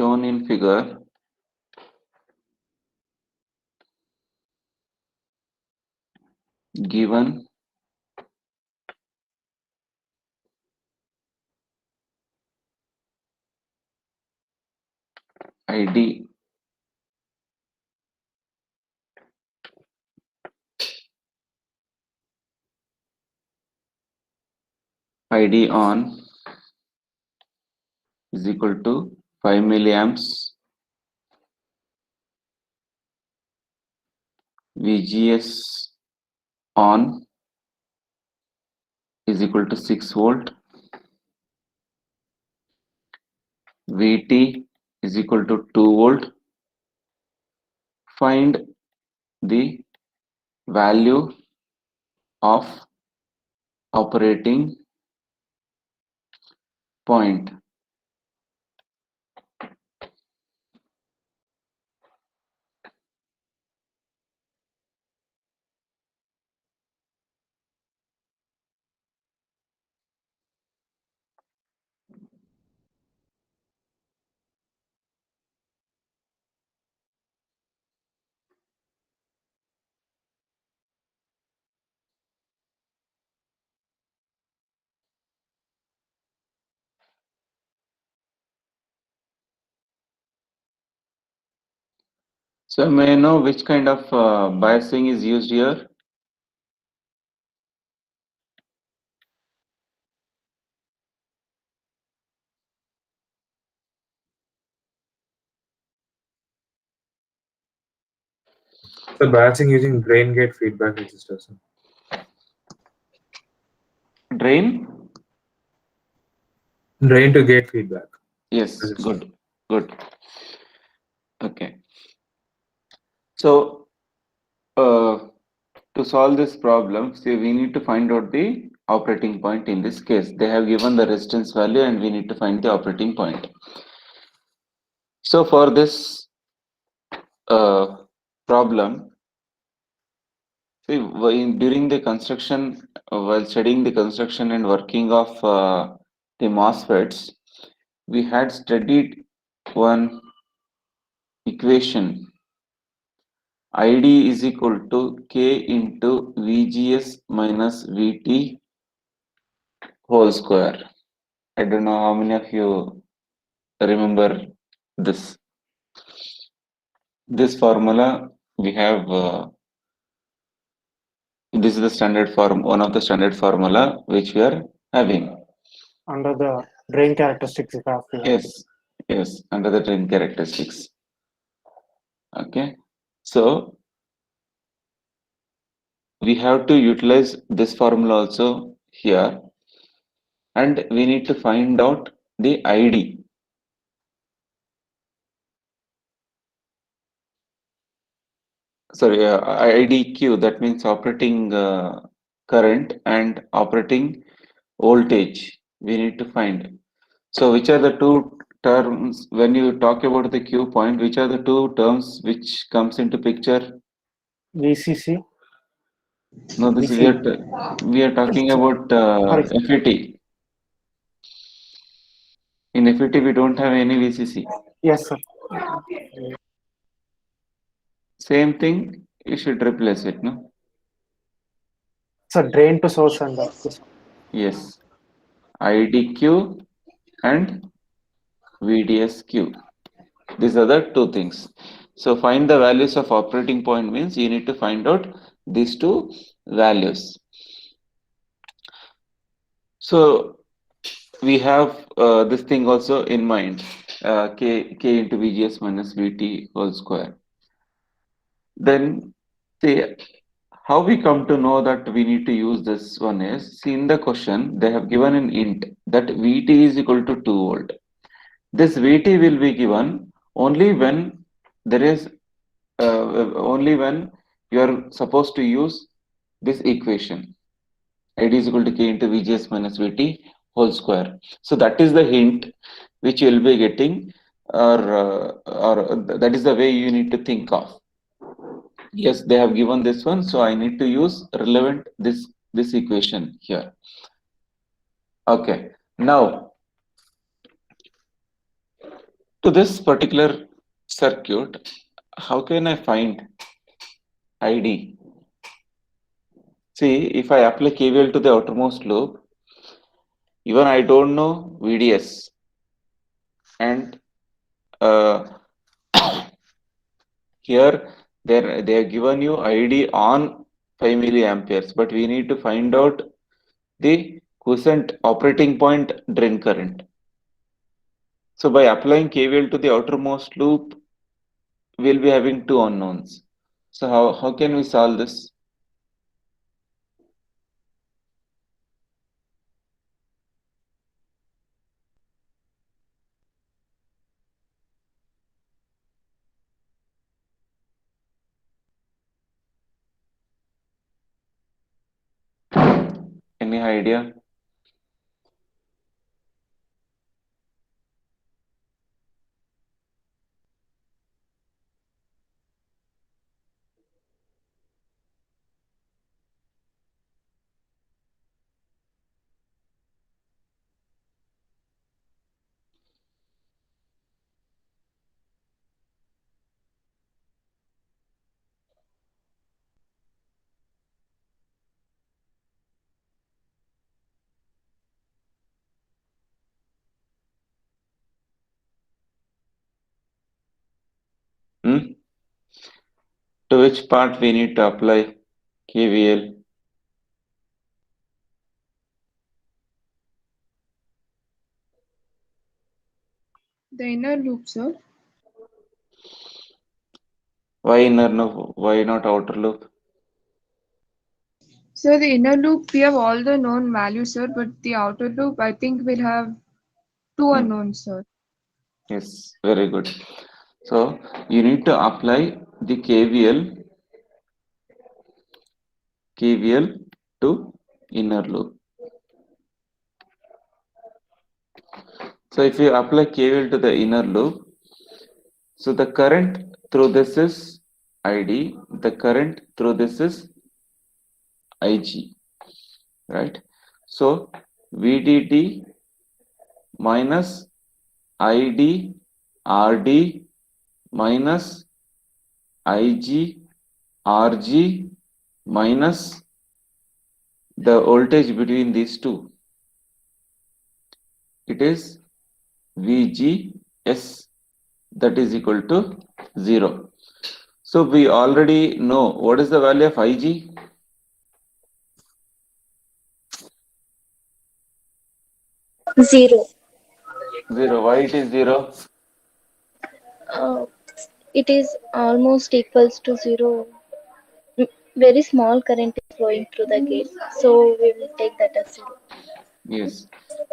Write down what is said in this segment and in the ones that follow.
shown in figure given ID on is equal to 5 milliamps, VGS on is equal to 6 volt, VT is equal to 2 volt. Find the value of operating point. So may I know which kind of biasing is used here? So biasing using drain gate feedback resistors. Drain? Drain to gate feedback. Yes, Resistor. good. Okay. So to solve this problem, see, we need to find out the operating point in this case. They have given the resistance value and we need to find the operating point. So for this problem, see, during the construction, while studying the construction and working of the MOSFETs, we had studied one equation. ID is equal to K into VGS minus VT whole square. I don't know how many of you remember this. This formula we have. This is the standard form, one of the standard formula which we are having. Under the drain characteristics you have here. Yes, under the drain characteristics. Okay, so we have to utilize this formula also here, and we need to find out the ID. Sorry, IDQ, that means operating current and operating voltage we need to find. So which are the two terms when you talk about the Q point, which are the two terms which comes into picture? VCC. No, this we are talking about FET. In FET we don't have any VCC. Yes, sir. Same thing, you should replace it, no? So drain to source and Yes. IDQ and VDSQ. These are the two things. So find the values of operating point means you need to find out these two values. So we have this thing also in mind, K into VGS minus VT whole square. Then see how we come to know that we need to use this one is, see in the question they have given an int that VT is equal to 2 volt. This VT will be given only when there is only when you are supposed to use this equation. ID is equal to K into VGS minus VT whole square. So that is the hint which you will be getting, or that is the way you need to think of. Yes, they have given this one, so I need to use relevant this equation here. Okay, now To this particular circuit, how can I find ID? See, if I apply KVL to the outermost loop, even I don't know VDS, and uh, here they have given you ID on 5 milliamperes, but we need to find out the quiescent operating point drain current. So by applying KVL to the outermost loop, we'll be having two unknowns. So how can we solve this? Any idea? Hmm? To which part we need to apply KVL? The inner loop, sir. Why inner loop? Why not outer loop? So the inner loop, we have all the known values, sir, but the outer loop, I think we'll have two Hmm. unknowns, sir. Yes, very good. So you need to apply the KVL to inner loop. So if you apply KVL to the inner loop, so the current through this is ID, the current through this is IG, right? So VDD minus ID RD minus IG RG minus the voltage between these two. It is VGS, that is equal to 0. So we already know what is the value of IG. 0. 0. Why it is 0? Uh, it is almost equals to 0. Very small current is flowing through the gate, so we will take that as 0. Yes,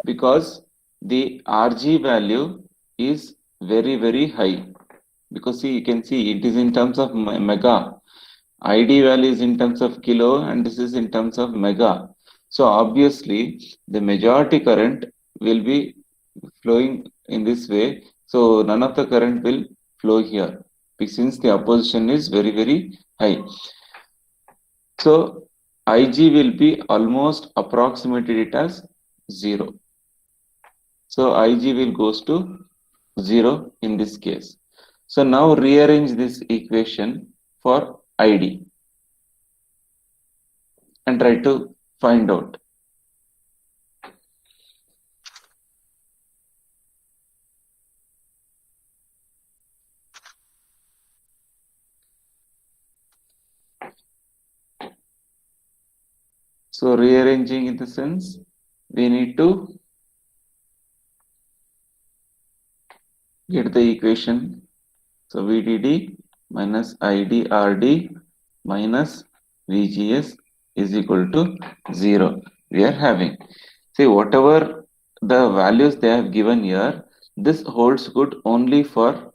because the RG value is very high. Because see, you can see it is in terms of mega. ID value is in terms of kilo, and this is in terms of mega. So obviously, the majority current will be flowing in this way. So none of the current will flow here, since the opposition is very high. So IG will be almost approximated it as 0. So IG will goes to 0 in this case. So now rearrange this equation for ID and try to find out. So rearranging in the sense, we need to get the equation. So VDD minus ID RD minus VGS is equal to 0. We are having. See, whatever the values they have given here, this holds good only for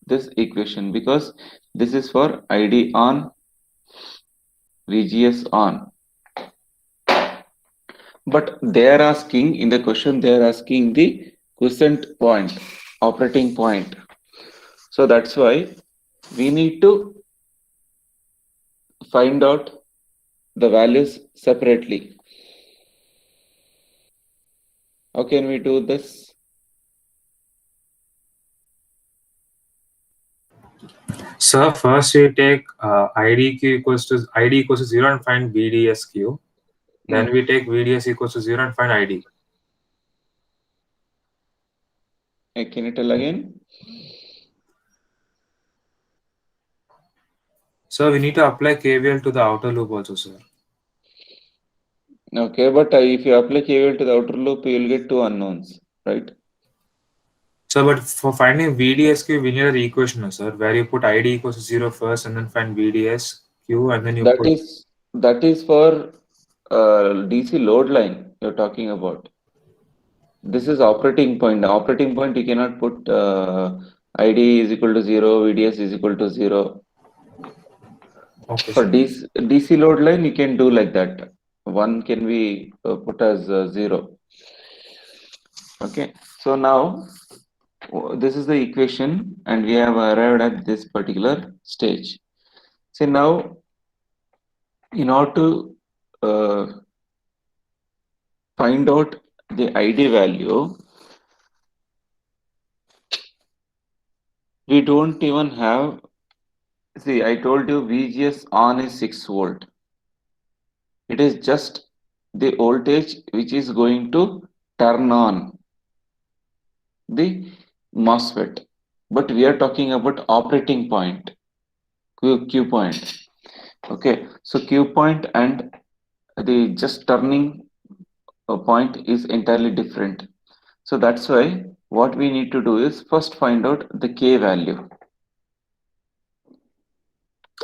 this equation, because this is for ID on, VGS on. But they are asking, in the question, they are asking the quiescent point, operating point. So that's why we need to find out the values separately. How can we do this? So first we take IDQ equals to 0 and find VDSQ. Then we take VDS equals to 0 and find ID. Can you tell again? So we need to apply KVL to the outer loop also, sir. Okay, but if you apply KVL to the outer loop, you will get two unknowns, right? So, but for finding VDSQ, we need an equation, sir, where you put ID equals to 0 first and then find VDSQ and then you put. That is for DC load line you're talking about. This is operating point. Operating point you cannot put ID is equal to 0, VDS is equal to 0. Okay, For sir. DC load line, you can do like that. One can be put as 0. Okay, so now this is the equation, and we have arrived at this particular stage. So now, in order to find out the ID value, we don't even have. See, I told you VGS on is 6 volt. It is just the voltage which is going to turn on the MOSFET. But we are talking about operating point, Q point. Okay, so Q point and the just turning point is entirely different. So that's why what we need to do is first find out the K value.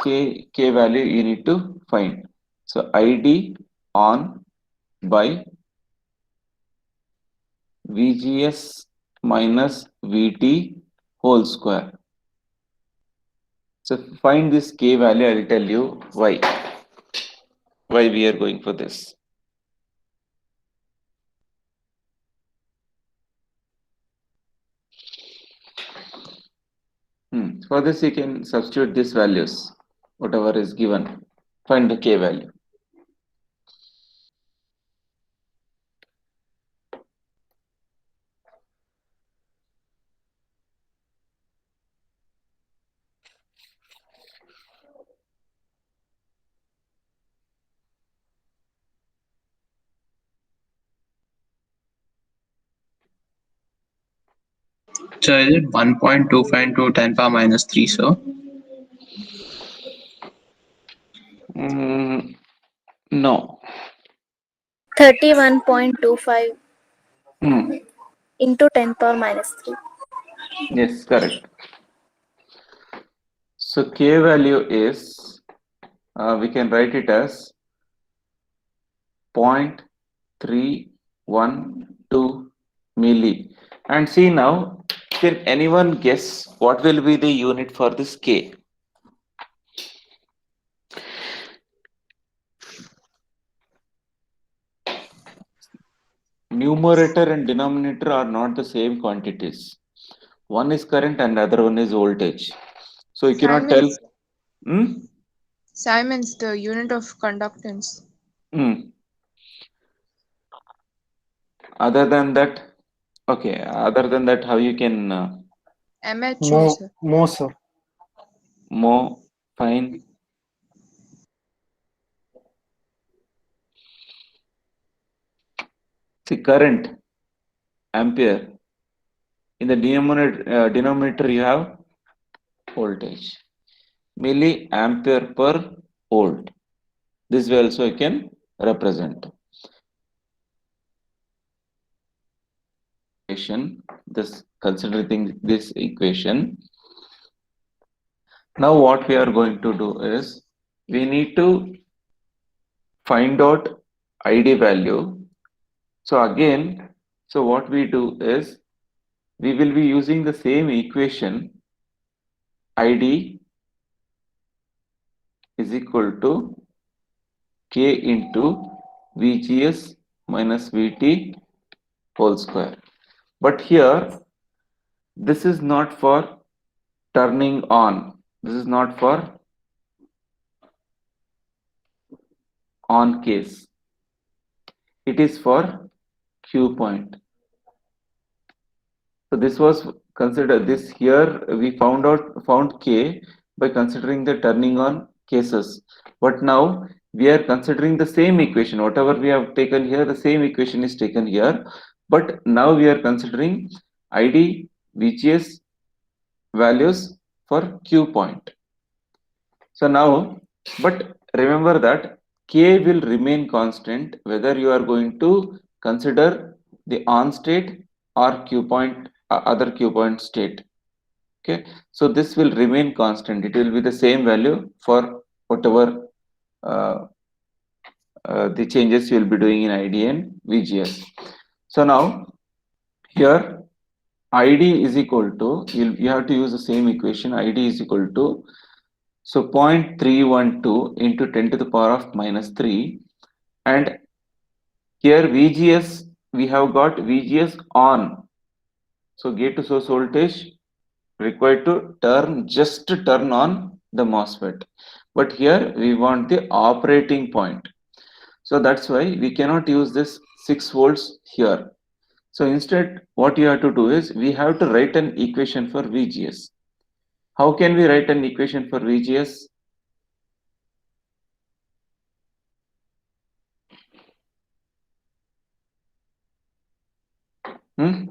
K value you need to find. So ID on by VGS minus VT whole square. So find this K value, I will tell you why we are going for this. For this you can substitute these values, whatever is given. Find the K value. So is it 1.25 into 10 power minus 3, so? No. 31.25 Hmm. into 10 power minus 3. Yes, correct. So K value is, we can write it as 0.312 milli. And see now, can anyone guess what will be the unit for this K? Numerator and denominator are not the same quantities. One is current and the other one is voltage. So you cannot tell. Siemens, the unit of conductance. Other than that, okay. Other than that, how you can MHO, sir. More, sir. more fine? See, current, ampere. In the denominator you have voltage. Milliampere per volt. This way also you can represent. This considering this equation. Now what we are going to do is we need to find out ID value. So again, so what we do is we will be using the same equation. ID is equal to K into VGS minus VT whole square. But here, this is not for turning on. This is not for on case. It is for Q point. So this was considered this here we found K, by considering the turning on cases. But now we are considering the same equation. Whatever we have taken here, the same equation is taken here. But now we are considering ID, VGS values for Q point. So now, but remember that K will remain constant whether you are going to consider the on state or Q point, other Q point state. Okay, so this will remain constant. It will be the same value for whatever the changes you will be doing in ID and VGS. So now here ID is equal to, you have to use the same equation. ID is equal to, so 0.312 into 10 to the power of minus 3, and here VGS, we have got VGS on. So gate to source voltage required to just turn on the MOSFET. But here we want the operating point. So that's why we cannot use this 6 volts here. So instead, what you have to do is we have to write an equation for VGS. How can we write an equation for VGS? I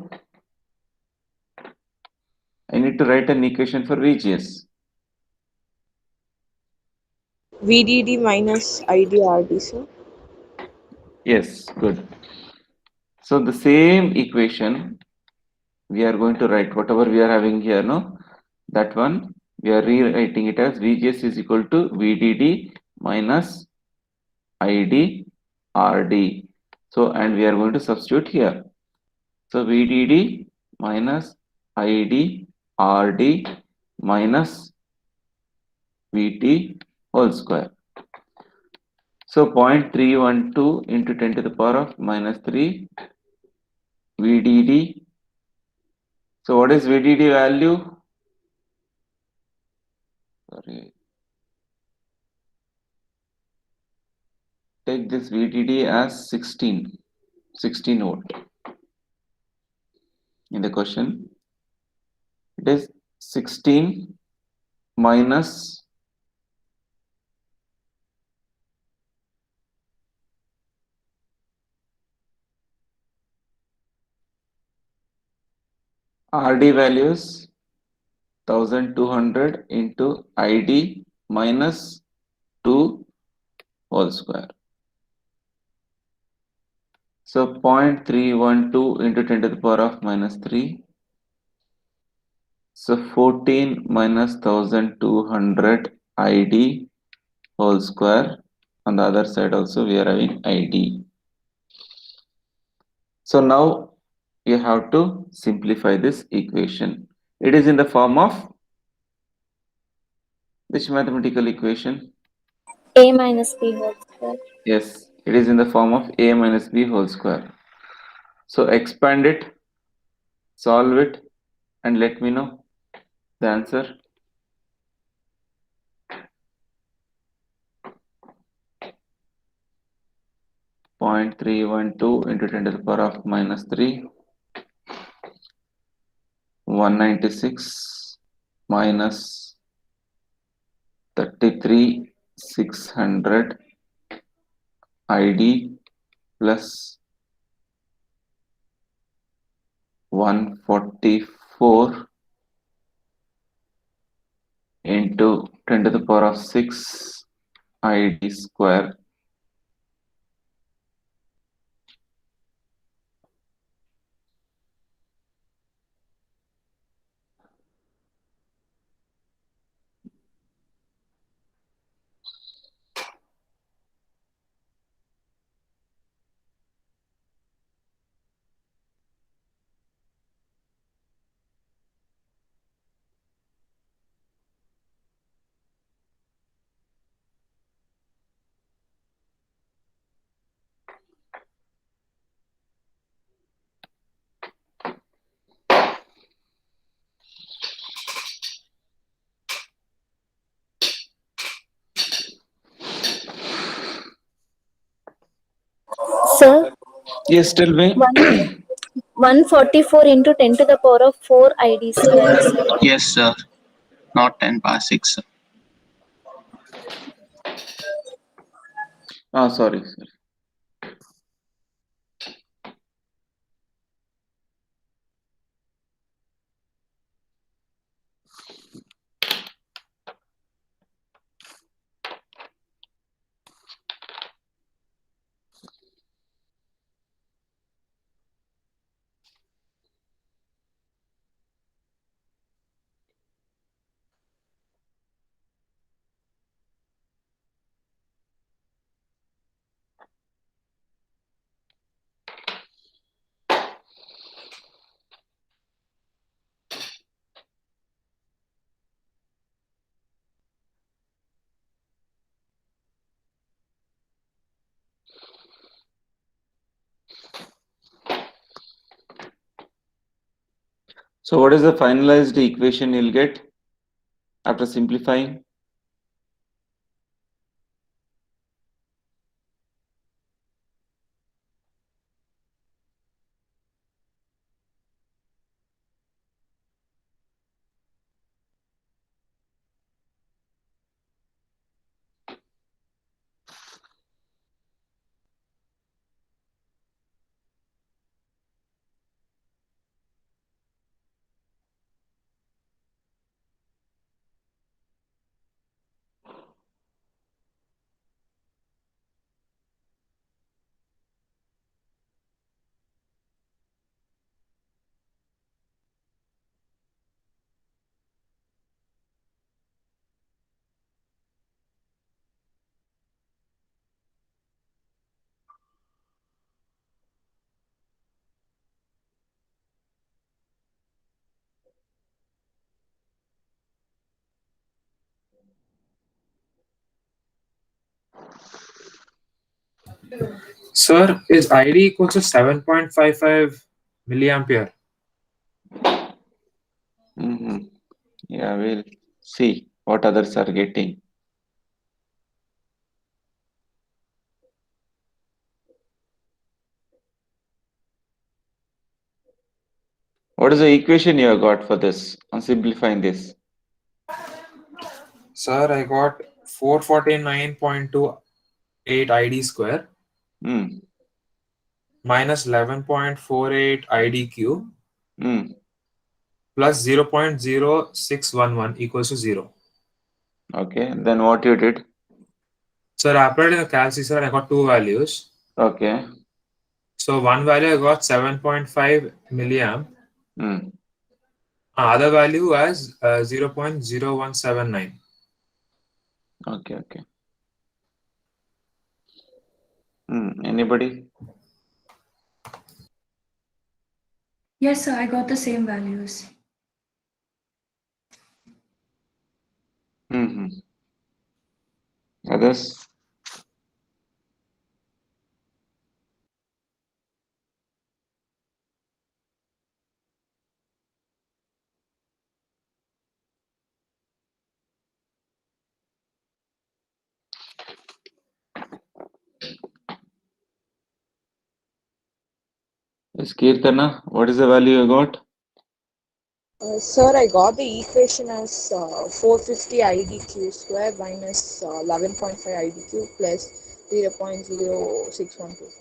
need to write an equation for VGS. VDD minus IDRD, sir. Yes, good. So the same equation we are going to write, whatever we are having here, no? That one we are rewriting it as VGS is equal to VDD minus ID RD. So, and we are going to substitute here. So VDD minus ID RD minus VT whole square. So 0.312 into 10 to the power of minus 3 VDD. So what is VDD value? Sorry. Take this VDD as 16 volt. In the question, it is 16 minus RD values 1200 into ID minus 2 whole square. So 0.312 into 10 to the power of minus 3. So 14 minus 1200 ID whole square. On the other side also we are having ID. So now you have to simplify this equation. It is in the form of which mathematical equation? A minus B whole square. Yes, it is in the form of A minus B whole square. So expand it, solve it, and let me know the answer. Point 312 into 10 to the power of minus 3. 196 minus 33,600 ID plus 144 into 10 to the power of 6 ID square. Sir, Yes, tell me. 144 into 10 to the power of 4 ID square. Yes, sir. Not 10 power 6, sir. Sorry. So what is the finalized equation you'll get after simplifying? Sir, is ID equals to 7.55 milliampere? Yeah, we'll see what others are getting. What is the equation you have got for this? On simplifying this. Sir, I got 449.28 ID square Hmm. minus 11.48 IDQ Hmm. plus 0.0611 equals to 0. Okay. Then what you did? Sir, I applied in the calc, sir, I got two values. Okay. So one value I got 7.5 milliamp. Hmm. Other value as 0.0179. Okay. Anybody? Yes, sir, I got the same values. Others? Yes, Kirtana, what is the value you got? Sir, I got the equation as 450 IDQ square minus 11.5 IDQ plus 0.0612.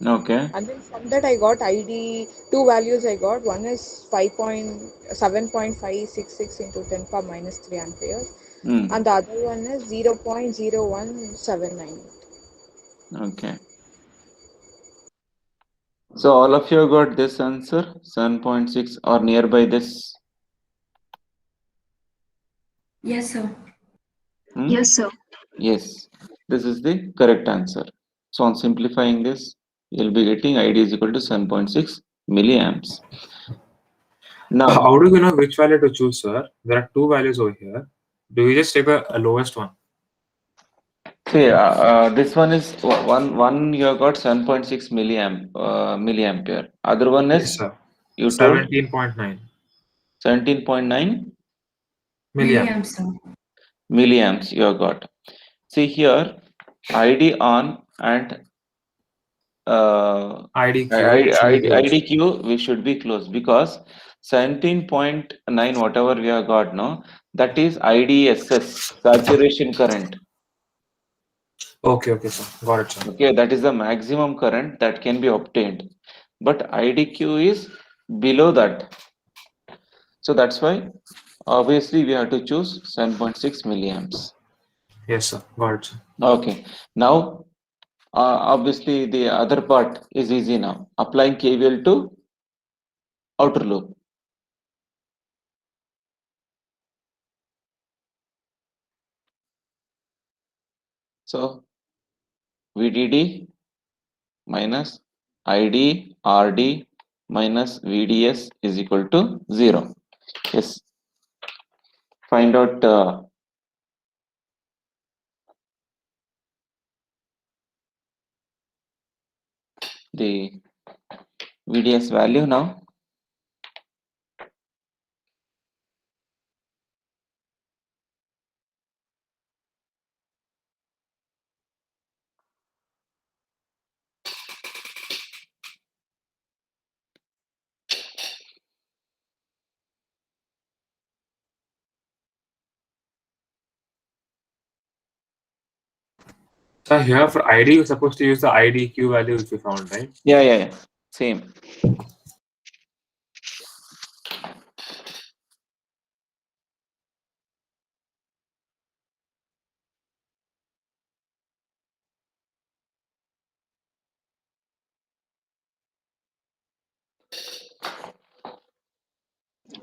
Okay. And then from that I got ID, two values I got. One is 7.566 into 10 power minus 3 amperes. Hmm. And the other one is 0.0179. Okay. So all of you got this answer, 7.6 or nearby this? Yes, sir. Yes, sir. Yes. This is the correct answer. So on simplifying this, you'll be getting ID is equal to 7.6 milliamps. Now, How do you know which value to choose, sir? There are two values over here. Do we just take the lowest one? see, this one is one you have got 7.6 milliampere. Other one Yes, is sir. you told 17.9 17.9 milliamp. Milliamps, sir. milliamps you have got. See here, ID on and IDQ should be closed. IDQ we should be close because 17.9 whatever we have got now, that is IDSS, saturation current. Okay, sir. Got it, sir. Okay, that is the maximum current that can be obtained, but IDQ is below that. So that's why obviously we have to choose 7.6 milliamps. Yes, sir. Got it, sir. Okay, now obviously the other part is easy now. Applying KVL to outer loop. So VDD minus ID RD minus VDS is equal to 0. Yes. Find out the VDS value now. So here for ID, you're supposed to use the IDQ value which we found, right? Yeah. Same.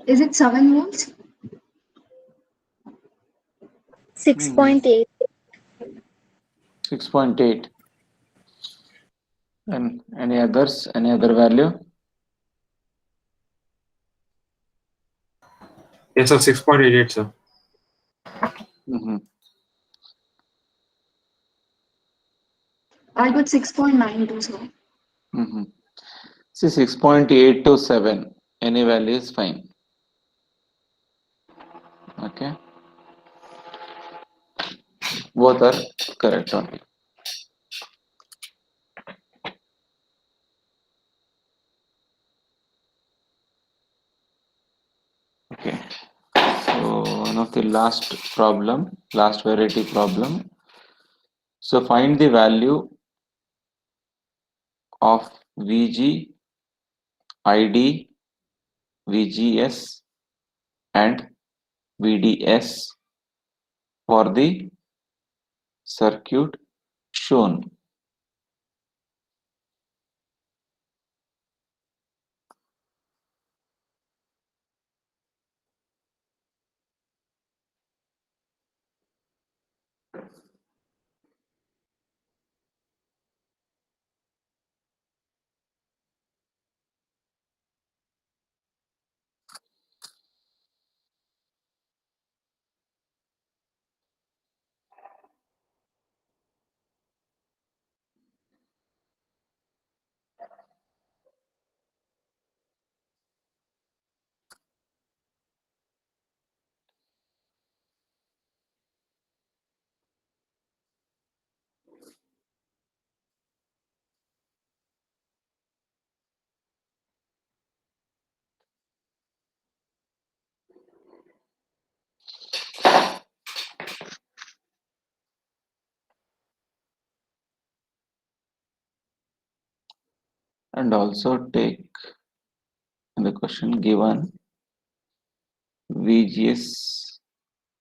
Is it 7 volts? 6.8. 6.8. And any others? Any other value? Yes, sir. 6.88, sir. Mm-hmm. I got 6.92, sir. Mm-hmm. See, 6.8 to 7. Any value is fine. Okay. Both are correct only. Okay. So one of the last variety problem. So find the value of VG, ID, VGS and VDS for the circuit shown. And also take the question given VGS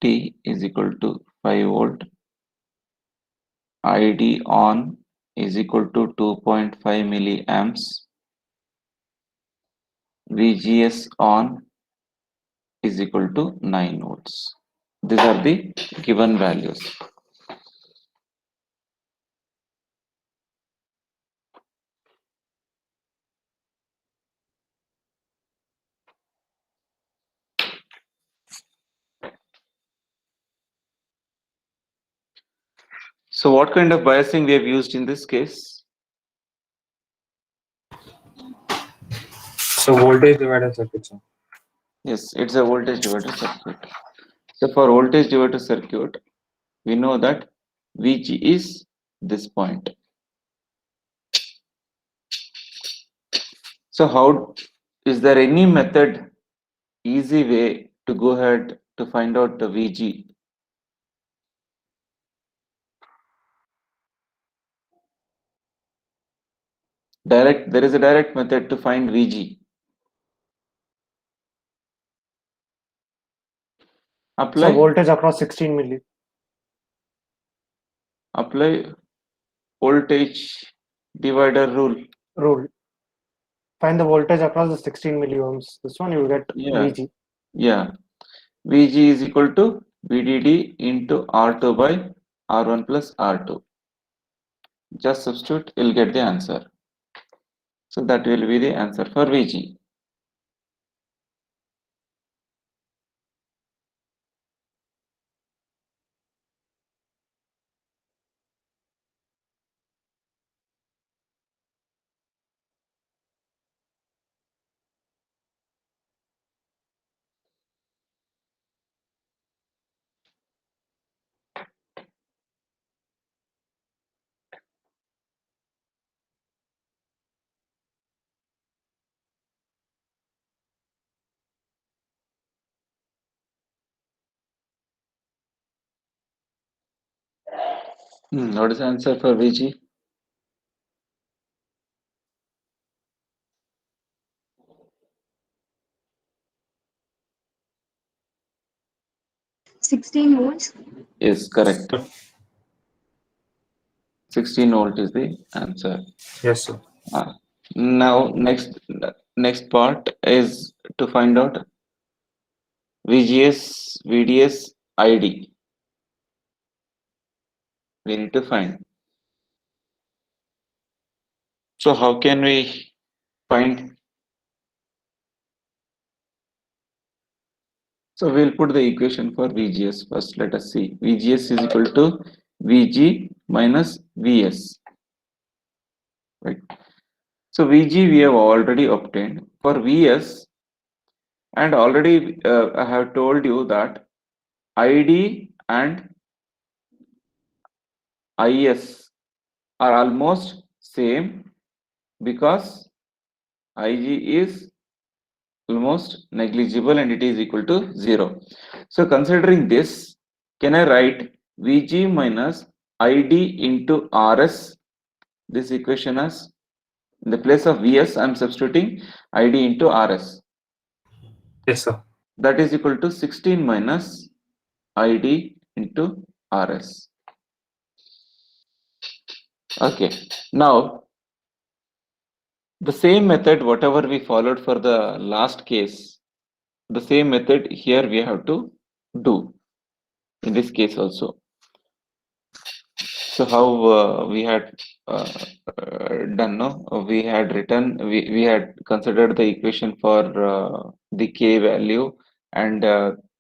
T is equal to 5 volt, ID on is equal to 2.5 milliamps, VGS on is equal to 9 volts. These are the given values. So what kind of biasing we have used in this case? So voltage divider circuit, sir. Yes, it's a voltage divider circuit. So for voltage divider circuit, we know that VG is this point. So how is there any method, easy way to go ahead to find out the VG? There is a direct method to find VG. So Apply voltage across 16 milli. apply voltage divider rule. Find the voltage across the 16 milliohms. This one you will get Yeah. VG. Yeah. VG is equal to VDD into R2 by R1 plus R2. Just substitute, you'll get the answer. So that will be the answer for VG. What is the answer for VG? $16 volts. Is correct. 16 volt is the answer. Yes, sir. Now next part is to find out VGS, VDS, ID. We need to find. So how can we find? So we'll put the equation for VGS first. Let us see. VGS is equal to VG minus VS. Right. So VG we have already obtained. For VS, and already I have told you that ID and IS are almost same because IG is almost negligible and it is equal to 0. So considering this, can I write VG minus ID into RS? This equation as in the place of VS, I am substituting ID into RS. Yes, sir. That is equal to 16 minus ID into RS. Okay, now the same method, whatever we followed for the last case, the same method here we have to do in this case also. So how we had done, no? We had written, we had considered the equation for the k value, and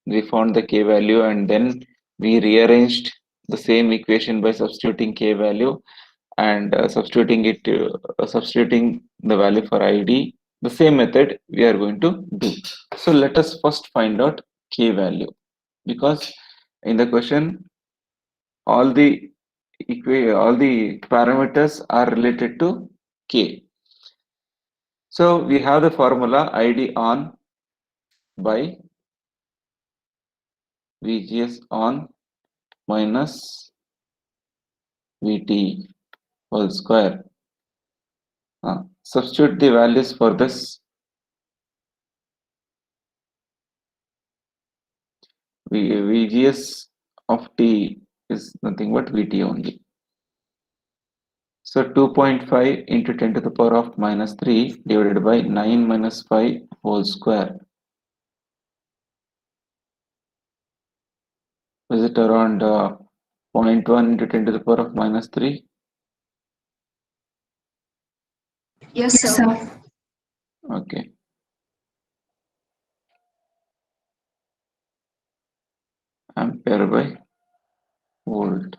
we found the k value, and then we rearranged the same equation by substituting k value and substituting the value for ID. The same method we are going to do. So let us first find out k value, because in the question all the parameters are related to k. So we have the formula ID on by VGS on minus VT whole square. Substitute the values for this. VGS of T is nothing but VT only. So 2.5 into 10 to the power of minus 3 divided by 9 minus 5 whole square. Is it around 0.1 into 10 to the power of minus 3? Yes, sir. Okay. Ampere by volt.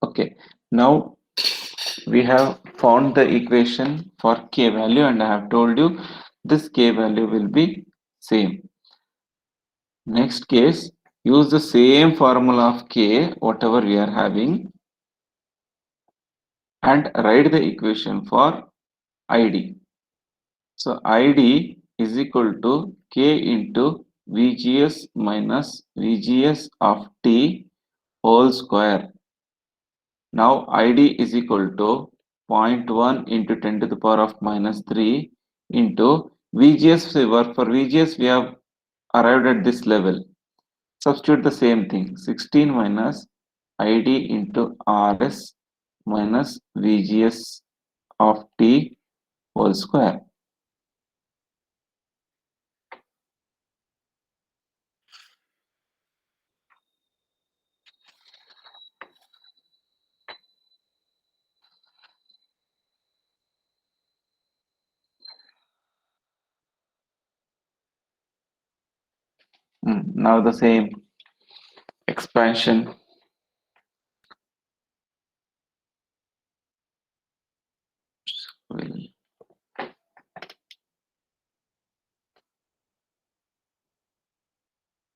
Okay. Now we have found the equation for k value, and I have told you this k value will be same. Next case, use the same formula of k, whatever we are having, and write the equation for ID. So ID is equal to k into VGS minus VGS of T whole square. Now ID is equal to 0.1 into 10 to the power of minus 3 into VGS. For VGS, we have arrived at this level. Substitute the same thing. 16 minus ID into RS minus VGS of T whole square. Now the same expansion.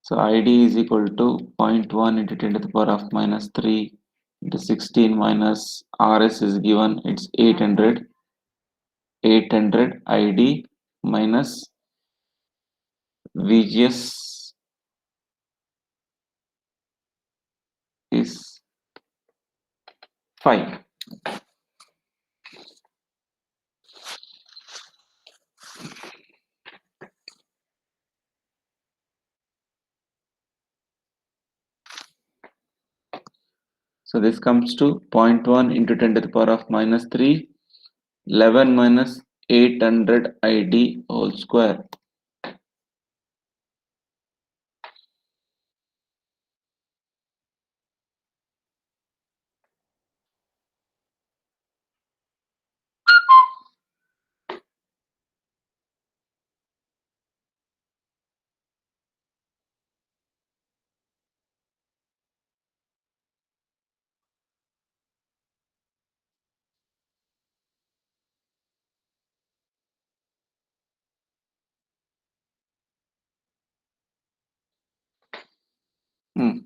So ID is equal to 0.1 into 10 to the power of minus 3 into 16 minus RS is given, it's 800. 800 ID minus VGS is 5. So this comes to 0.1 into 10 to the power of minus 3, 11 minus 800 ID whole square.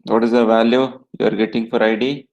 What is the value you are getting for ID?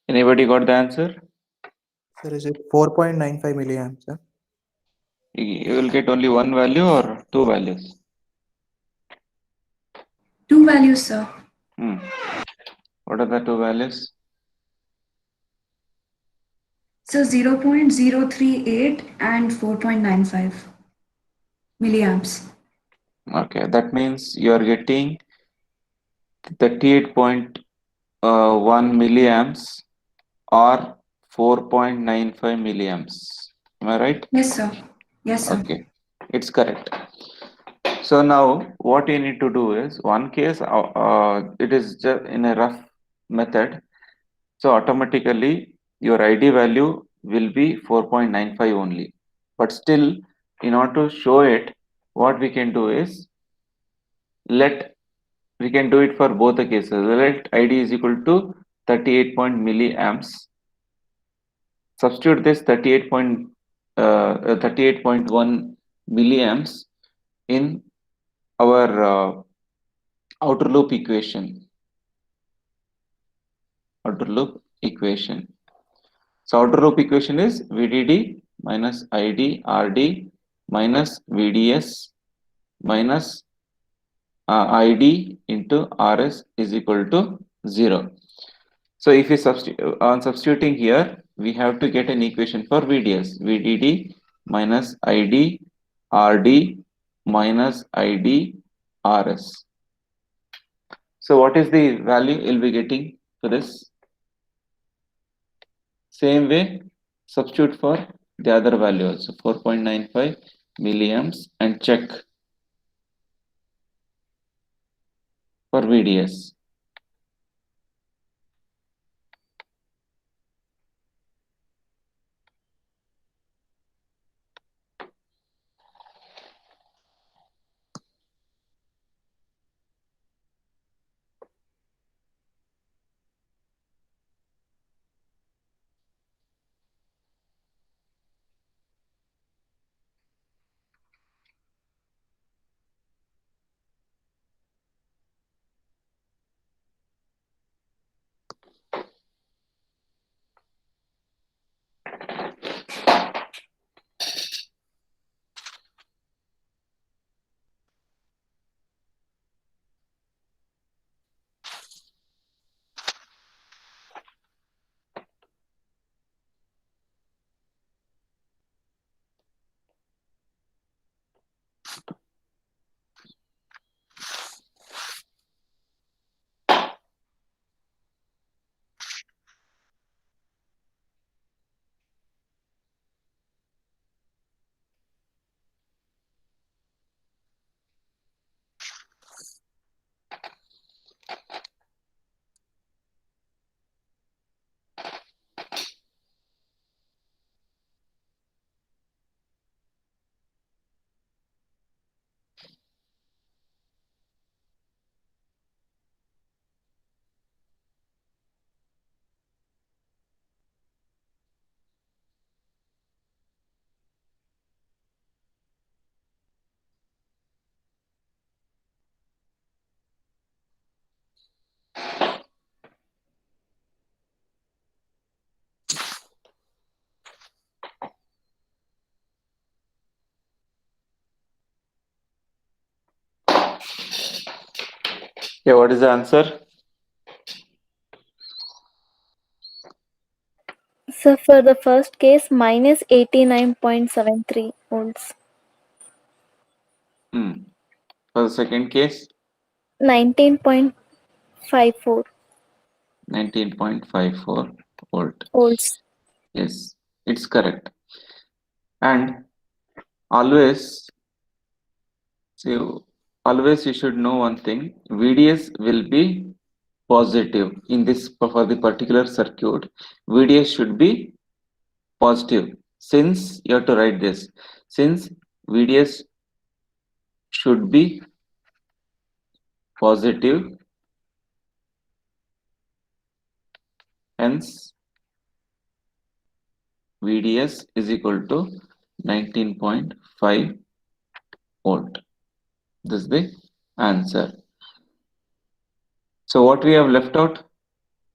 Anybody got the answer? Sir, is it 4.95 milliamps, sir? You will get only one value or two values? Two values, sir. What are the two values? So 0.038 and 4.95 milliamps. Okay, that means you are getting 38.1 milliamps or 4.95 milliamps. Am I right? Yes, sir. Yes, sir. Okay, it's correct. So now what you need to do is, one case it is just in a rough method. So automatically your ID value will be 4.95 only. But still, in order to show it, what we can do is, we can do it for both the cases. Let ID is equal to 38 milliamps. Substitute this 38.1 milliamps in our outer loop equation. So outer loop equation is VDD minus ID RD minus VDS minus ID into RS is equal to 0. So if you substituting here, we have to get an equation for VDS. VDD minus ID RD minus ID RS. So what is the value you'll be getting for this? Same way, substitute for the other value also, 4.95 milliamps, and check for VDS. Yeah, what is the answer? So for the first case, minus 89.73 volts. For the second case, 19.54 19.54 volt. volts. Yes, it's correct. And always, so always you should know one thing, VDS will be positive in this for the particular circuit. VDS should be positive. Since you have to write this, since VDS should be positive, hence VDS is equal to 19.5 volt. This is the answer. So what we have left out?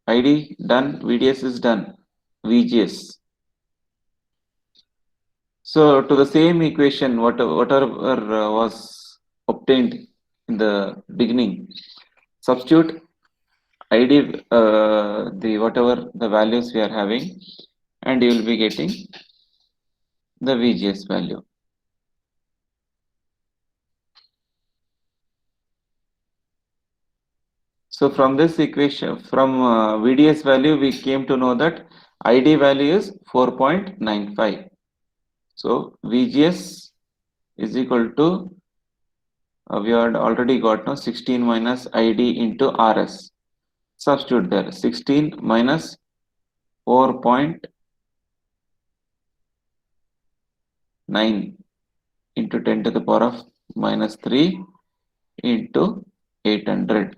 ID done, VDS is done, VGS. So to the same equation, whatever was obtained in the beginning, substitute ID, the whatever the values we are having, and you will be getting the VGS value. So from this equation, from VDS value, we came to know that ID value is 4.95. So VGS is equal to, we had already got now 16 minus ID into RS. Substitute there, 16 minus 4.9 into 10 to the power of minus 3 into 800.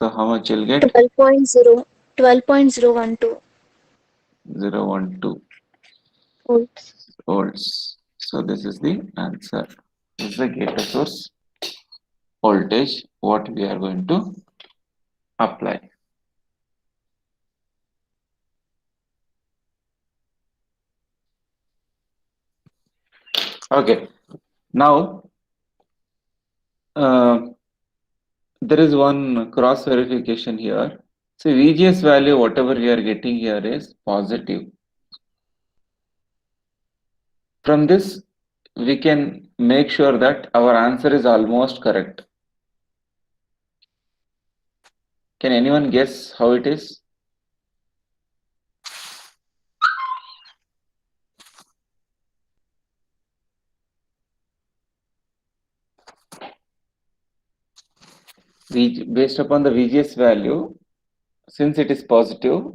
So how much you'll get? 12.0 12.012 0.12 volts. volts. So this is the answer. This is the gate source voltage what we are going to apply. Okay. Now, there is one cross verification here. So VGS value, whatever we are getting here is positive. From this, we can make sure that our answer is almost correct. Can anyone guess how it is? Based upon the VGS value, since it is positive,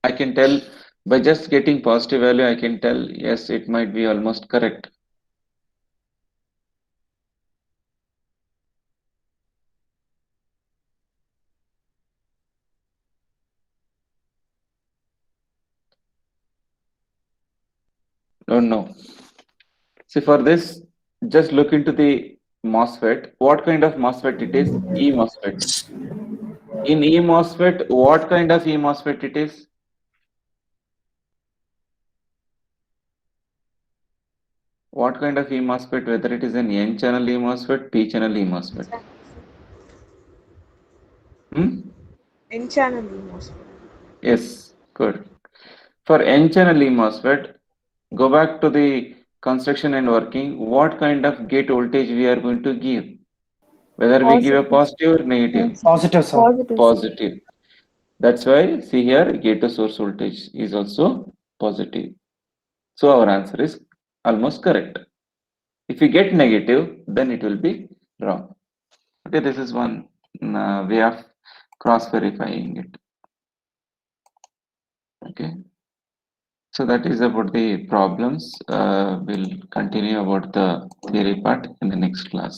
I can tell by just getting positive value, I can tell yes, it might be almost correct. Don't know. See, for this, just look into the MOSFET. What kind of MOSFET it is? E-MOSFET. In E-MOSFET, what kind of E-MOSFET it is? What kind of E-MOSFET, whether it is an N-channel E-MOSFET, P-channel E-MOSFET? N-channel MOSFET. Yes, good. For N-channel E-MOSFET, go back to the construction and working. What kind of gate voltage we are going to give? Whether we give a positive or negative? Positive, sir. Positive. Positive. That's why, see here, gate to source voltage is also positive. So our answer is almost correct. If you get negative, then it will be wrong. Okay, this is one way of cross verifying it. Okay. So that is about the problems. We'll continue about the theory part in the next class.